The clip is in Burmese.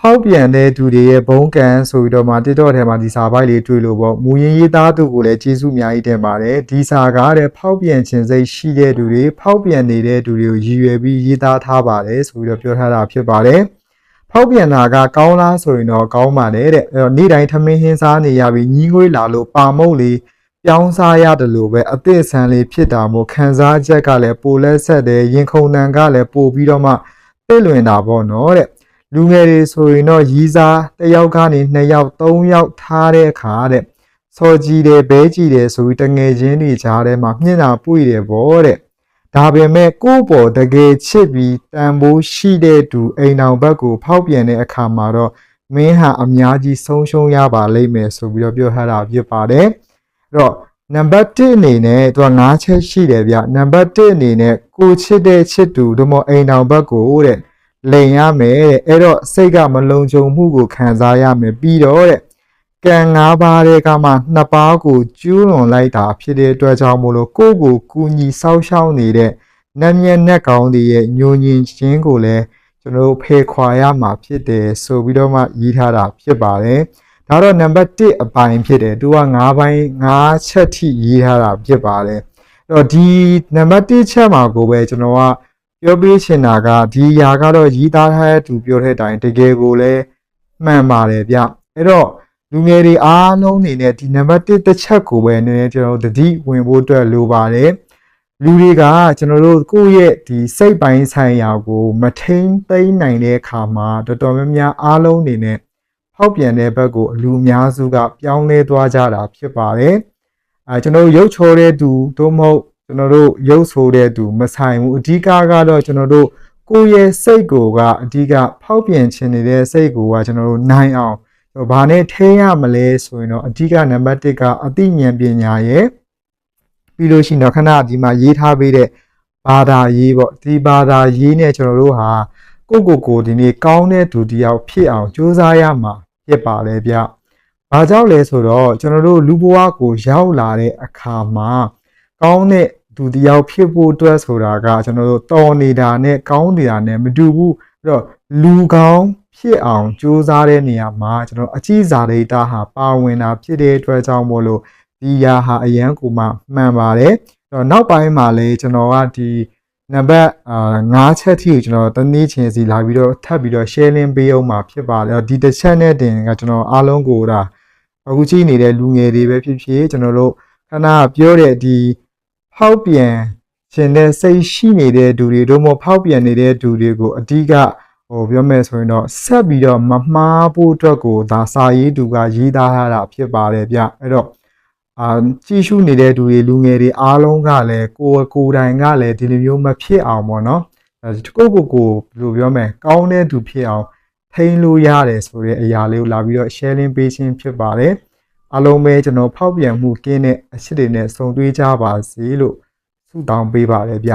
ဖောက်ပြန်တဲ့သူတွေရဲ့ဘုံကန်ဆိုပြီးတော့မှတစ်တော့ထဲမှာဒီစာပိုက်လေးတွေ့လို့ပေါ့မူရင်းရေးသားသူကိုလည်းကျေးဇူးအများကြီးတင်ပါတယ်ဒီစာကားတဲ့ဖောက်ပြန်ခြင်းစိတ်ရှိတဲ့သူတွေဖောက်ပြန်နေတဲ့သူတွေကိုရည်ရွယ်ပြီးရေးသားထားပါတယ်ဆိုပြီးတော့ပြောထားတာဖြစ်ပါတယ်ဖောက်ပြန်တာကကောင်းလားဆိုရင်တော့ကောင်းပါတယ်တဲ့အဲ့တော့နေ့တိုင်းထမင်းဟင်းစားနေရပြီးညီးငွေးလာလို့ပါမုတ်လေးပြောင်းစားရတယ်လို့ပဲအသစ်ဆန်းလေးဖြစ်တာမို့ခံစားချက်ကလည်းပိုလက်ဆက်တယ်ရင်ခုန်တန်ကလည်းပိုပြီးတော့မှပြည့်လွင်တာပေါ့နော်တဲ့လူငယ်တွေဆိုရင်တော့ရီးစားတစ်ယောက်ကနေ2ယောက်3ယောက်ထားတဲ့အခါတဲ့စော်ကြည်တယ်ဘဲကြည်တယ်ဆိုပြီးတငယ်ချင်းတွေကြားထဲမှာမျက်နှာပွေတယ်ပေါ့တဲ့ဒါပေမဲ့ကိုယ့်ပေါ်တကယ်ချစ်ပြီးတန်ဖိုးရှိတဲ့သူအိမ်တော်ဘက်ကိုဖောက်ပြန်တဲ့အခါမှာတော့မင်းဟာအများကြီးဆုံးရှုံးရပါလိမ့်မယ်ဆိုပြီးတော့ပြောထားတာဖြစ်ပါတယ်အဲ့တော့နံပါတ်1အနေနဲ့သူက9ချက်ရှိတယ်ဗျနံပါတ်1အနေနဲ့ကိုချစ်တဲ့ချစ်သူတို့မအိမ်တော်ဘက်ကိုတဲ့လိန်ရမယ်တဲ့အဲ့တော့စိတ်ကမလုံခြုံမှုကိုခံစားရမယ်ပြီးတော့တဲ့ကံ9ပါးတွေကမှ2ပါးကိုကျူးလွန်လိုက်တာဖြစ်တဲ့အတွက်ကြောင့်မို့လို့ကိုယ့်ကိုကူညီဆောက်ရှောက်နေတဲ့နတ်မြတ်နတ်ကောင်းတွေရဲ့ညဉ့်ညင်ခြင်းကိုလည်းကျွန်တော်တို့ဖေခွာရမှာဖြစ်တယ်ဆိုပြီးတော့မှရေးထားတာဖြစ်ပါတယ်ဒါတော့နံပါတ်1အပိုင်းဖြစ်တယ်သူက9ပိုင်း9ချက်ထိရေးထားတာဖြစ်ပါတယ်အဲ့တော့ဒီနံပါတ်1ချက်မှာကိုပဲကျွန်တော်ကပြောပြချင်တာကဒီຢာကတော့ရေးသားထားတဲ့သူပြောတဲ့အတိုင်းတကယ်ကိုလည်းမှန်ပါတယ်ဗျအဲ့တော့လူငယ်တွေအားလုံးနေနဲ့ဒီနံပါတ်1တစ်ချက်ကိုပဲနည်းနည်းကျွန်တော်တို့တတိဝင်ဖို့အတွက်လိုပါတယ်လူတွေကကျွန်တော်တို့ကိုယ့်ရဲ့ဒီစိတ်ပိုင်းဆိုင်ရာကိုမထိန်သိမ်းနိုင်တဲ့အခါမှာတော်တော်များများအားလုံးနေနဲ့ဖောက်ပြန်တဲ့ဘက်ကိုအလူအများစုကပြောင်းလဲသွားကြတာဖြစ်ပါတယ်ကျွန်တော်တို့ရုပ်ချောတဲ့သူတို့မဟုတ်ကျွန်တော်တို့ရုပ်ဆိုတဲ့သူမဆိုင်ဘူးအဓိကကတော့ကျွန်တော်တို့ကိုယ့်ရဲ့စိတ်ကိုကအဓိကဖောက်ပြန်ခြင်းနေတဲ့စိတ်ကိုကကျွန်တော်တို့နိုင်အောင်ဘာနဲ့ထိန်းရမလဲဆိုရင်တော့အဓိကနံပါတ်1ကအသိဉာဏ်ပညာရဲ့ပြီးလို့ရှိရင်တော့ခဏဒီမှာရေးထားပေးတဲ့ဘာသာရေးပေါ့ဒီဘာသာရေးနဲ့ကျွန်တော်တို့ဟာကိုဒီနေ့ကောင်းတဲ့သူတယောက်ဖြစ်အောင်ကြိုးစားရမှာဖြစ်ပါလေဗျ။ဘာကြောင့်လဲဆိုတော့ကျွန်တော်တို့လူဘဝကိုရောက်လာတဲ့အခါမှာကောင်းတဲ့သူတယောက်ဖြစ်ဖို့အတွက်ဆိုတာကကျွန်တော်တို့တော်နေတာနဲ့ကောင်းနေတာနဲ့မတူဘူးအဲ့တော့လူကောင်းဖြစ်အောင်ကြိုးစားတဲ့နေရာမှာကျွန်တော်အကြည့်စာရိတ္တဟာပါဝင်တာဖြစ်တဲ့အတွက်ကြောင့်မို့လို့ဒီຢာဟာအရန်ကိုမှမှန်ပါတယ်အဲ့တော့နောက်ပိုင်းမှာလည်းကျွန်တော်ကဒီနံပါတ်9ချက်ထိကိုကျွန်တော်တနည်းချင်းစီလာပြီးတော့ထပ်ပြီးတော့ share link ပေးအောင်မှာဖြစ်ပါတယ်အဲ့တော့ဒီတစ်ချက်နဲ့တင်ကကျွန်တော်အားလုံးကိုဒါအခုကြည့်နေတဲ့လူငယ်တွေပဲဖြစ်ဖြစ်ကျွန်တော်တို့ခဏပြောတဲ့ဒီဖောက်ပြန်ခြင်းနဲ့စိတ်ရှိနေတဲ့သူတွေတို့မဖောက်ပြန်နေတဲ့သူတွေကိုအဓိကပြောမယ်ဆိုရင်တော့ဆက်ပြီးတော့မမှားဖို့အတွက်ကိုဒါစာရေးသူကရေးသားထားတာဖြစ်ပါတယ်ဗျအဲ့တော့ကြည့်ရှုနေတဲ့သူတွေလူငယ်တွေအားလုံးကလည်းကိုယ်တိုင်ကလည်းဒီလိုမျိုးမဖြစ်အောင်ပေါ့နော်ကိုဘယ်လိုပြောမလဲကောင်းတဲ့သူဖြစ်အောင်ထိန်းလို့ရတယ်ဆိုတဲ့အရာလေးကိုလာပြီးတော့ share link ပေးခြင်းဖြစ်ပါတယ်အားလုံးပဲကျွန်တော်ဖောက်ပြန်မှုကင်းတဲ့အချက်တွေနဲ့စုံတွေ့ကြပါစေလို့ဆုတောင်းပေးပါတယ်ဗျ